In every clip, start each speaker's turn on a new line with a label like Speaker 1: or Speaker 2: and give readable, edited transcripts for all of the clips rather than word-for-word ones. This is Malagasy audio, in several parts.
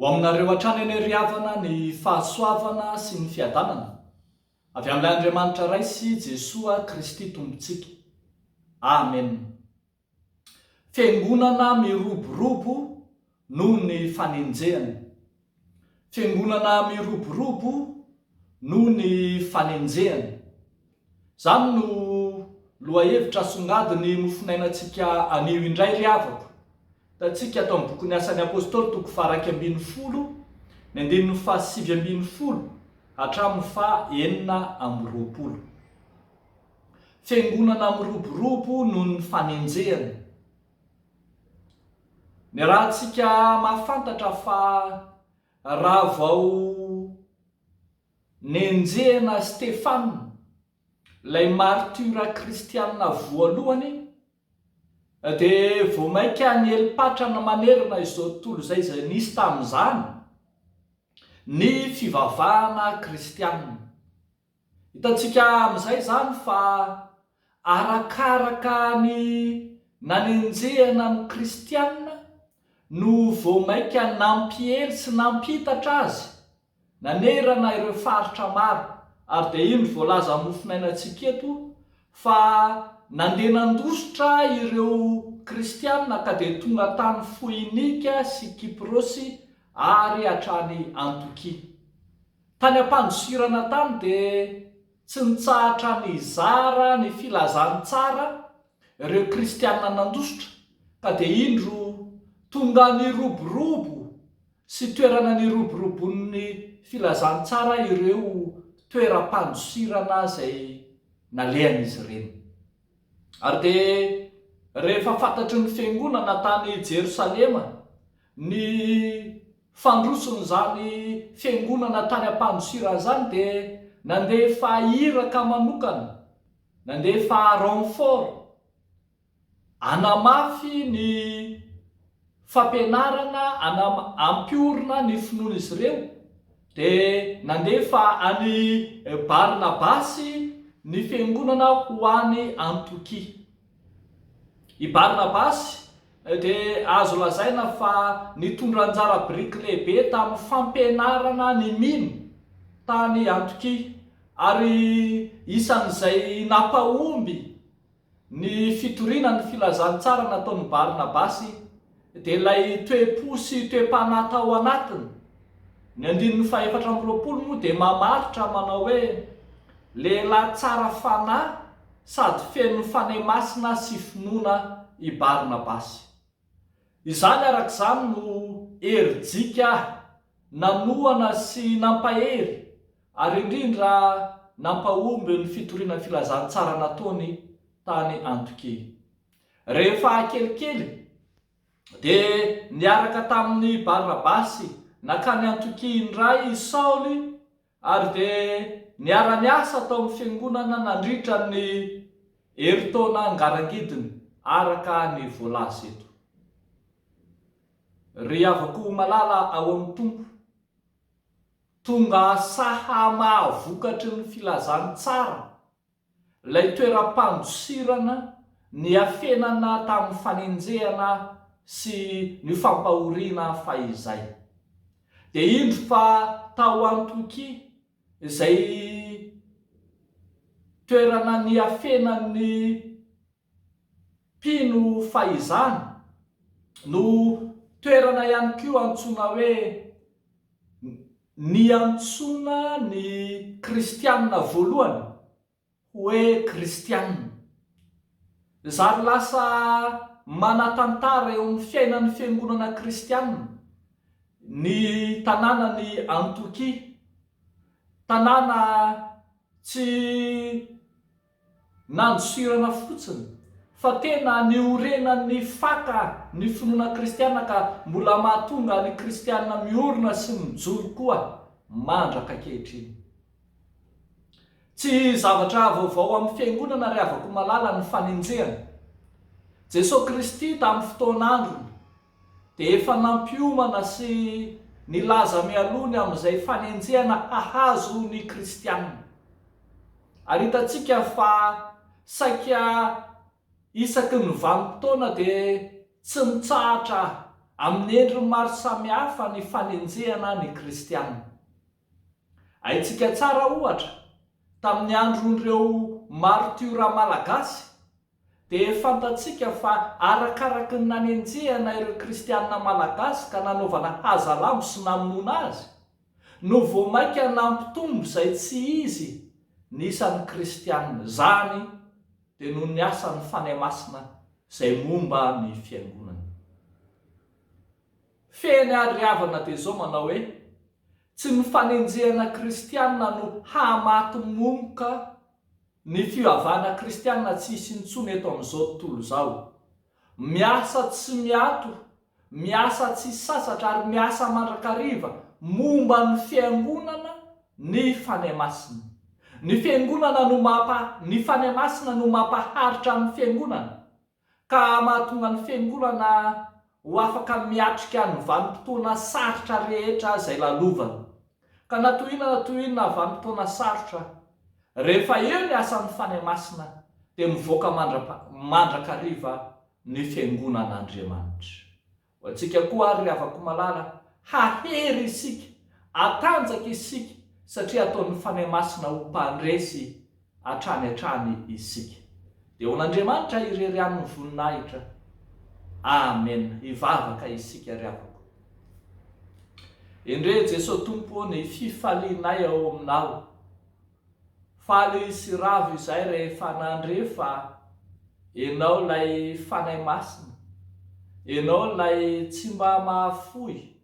Speaker 1: Ho aminareo hatrany eny riavana ny fahasoavana sy ny fiadanana avy amin'ilay Andriamanitra raisy Jesoa Kristy tompontsika. Amen. Fiangonana miroborobo noho ny fanenjehana. Fiangonana miroborobo noho ny fanenjehana. Izany no lohahevitra asongadiny nofinainantsika anio indray riavako. Tatsika atao amin'ny bokin'ny asan'ny apôstôly toko faha 210 ny andininy faha 720 hatramin'ny faha 420. Fiangonana miroborobo noho ny fanenjehana. Ny rahantsika mahafantatra fa raha vao nenjehana Stefana, ilay martyra kristianina voalohany, dia vao maika ny helipatrana manerana izao tontolo izay nisy tamin'izany ny fivavahana kristianina. Hitantsika amin'izay izany fa arakaraka ny nanenjehana ny kristianina no vao maika nampihely sy nampitatra azy nanerana ireo faritra maro. Ary dia iny voalaza mofinainantsika eto fa nandeha nandositra ireo kristianina ka dia tonga tany Foinika sy Kiprosy ary hatrany Antiokia. Tany am-pandosirana tany dia tsy nitsahatra ny zara ny filazany tsara ireo kristianina nandositra, ka dia indro tonga ny roborobo sy toerana ny roborobon'ny filazany tsara ireo toeram-pandosirana izay nalehan'izy ireny. Ary dia rehefa fantatry ny fiangonana tany Jerosalema ny fandrosin'izany fiangonana tany am-pandosirana izany, dia nandefa iraka manokana, nandefa renfort anamafy ny fampianarana, ampiorina ny finoan'izy ireo. Dia nandefa any Barnabasy ny fiangonana ho any Antiokia. I Barnabasy dia azo lazaina fa nitondra anjara biriky lehibe tamin'ny fampianarana ny mino tany Antiokia, ary isan'izay nampahomby ny fitoriana ny filazantsara nataon'ny Barnabasy dia ilay toe-po sy toe-panahy ao anatiny. Ny andininy faha 420 moa dia mamaritra manao hoe lehilahy tsara fanahy sady feno fanahy masina sy finoana i Barnabasy. Izany arak'izany no herijika nanoana sy nampahery ary indrindra nampahomby ny fitoriana filazantsara nataony tany Antiokia. Rehefa kelikely dia niaraka tamin'ny Barnabasy nakany Antiokia indray i Saoly, ary dia niara-niasa tao amin'ny fiangonana nandritra ny herintaona angarangidiny araka ny voalaza eto. Ry havako malala ao amin'ny tompo, tonga saha mahavokatry ny filazany tsara ilay toeram-pandosirana ny afenana tamin'ny fanenjehana sy ny fampahoriana fahizay. Dia indro fa tao Antiokia izay toerana ny afenan'ny mpino fahizana no toerana ihany koa antsoina hoe niantsona ny kristianina voalohany hoe kristianina. Zary lasa manatantara eo amin'ny fiainan'ny fiangonana kristianina ny tanàna ny Antiokia, tanàna tsy nandosirana fotsiny fa tena niorenan'ny faka ny finoana kristianina, ka mbola mahatonga ny kristianina miorina sy mijoro koa mandraka ankehitriny. Tsy zavatra vaovao amin'ny fiangonana ry havako malala ny fanenjehana. Jesosy Kristy tamin'ny fotoan'androny dia efa nampiomana sy nilaza mialony amin'izay fanenjehana hahazo ny kristianina. Ary hitantsika fa saika isaky ny vanim-potoana dia tsy mitsahatra amin'ny endriny maro samihafa ny fanenjehana ny kristianina. Haitsika tsara ohatra tamin'ny andron'ireo martiora malagasy dia fantatsika fa arakaraky ny nanenjehana ireo kristianina malagasy ka nanaovana hazalamo sy namonoana azy no voamaika nampitombo izay tsy izy nisan'ny kristianina. Zany dia no ny asan'ny fanahy masina izay momba ny fiangonana. Feny ary havana dia izao manao hoe tsy ny fanenjehana kristianina no hamaty-momoka ny fivavahana kristianina tsy hisy intsony eto amin'izao tontolo izao. Miasa tsy miato, miasa tsy sasatra ary miasa mandrakariva momba ny fiangonana ny fanahy masina. Ny fiangonana no ny fanahy masina no mampaharitra ny fiangonana ka mahatonga ny fiangonana ho afaka miatrika ny vanim-potoana sarotra rehetra izay lalovana. Ka natoinona vanim-potoana sarotra, rehefa eo ny asan'ny fanahy masina dia mivoaka mandrakariva ny fiangonan'Andriamanitra. Ho antsika koa ary afaka malala, hahery isika, atanjaka isika satria ataon'ny fanahy masina ho mpandresy hatrany isika. Dia ho an'Andriamanitra irery amin'ny voninahitra. Amen. Hivavaka isika ry havako. Endre Jesosy Tompo ny fifalianay ao aminao. Faly sy ravo izay rehefa nandrefa ianao lay fanahy masina, ianao lay tsy mba mahafoy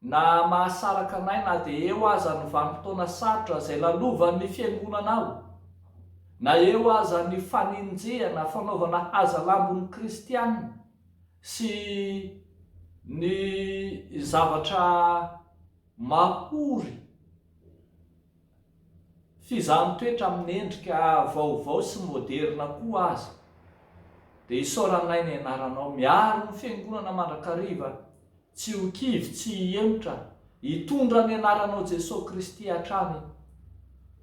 Speaker 1: na mahasaraka anay na dia eo aza ny vanim-potoana sarotra izay lalovan'ny fiangonanao, na eo aza ny fanenjehana fanaovana hazalambon'ny kristianina sy ny zavatra mahory fizaham-toetra amin'ny endrika vaovao sy moderna koa aza, dia isaoranay ny anaranao miaro ny fiangonana mandrakariva, tsy ho kivy, tsy hiemitra, hitondra ny anaranao Jesosy Kristy hatrany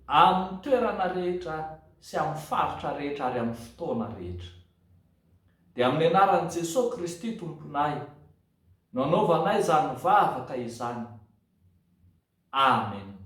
Speaker 1: amin'ny toerana rehetra sy amin'ny faritra rehetra ary amin'ny fotoana rehetra. Dia amin'ny anaran'i Jesosy Kristy Tomponay no anaovanay izany vavaka izany. Amen.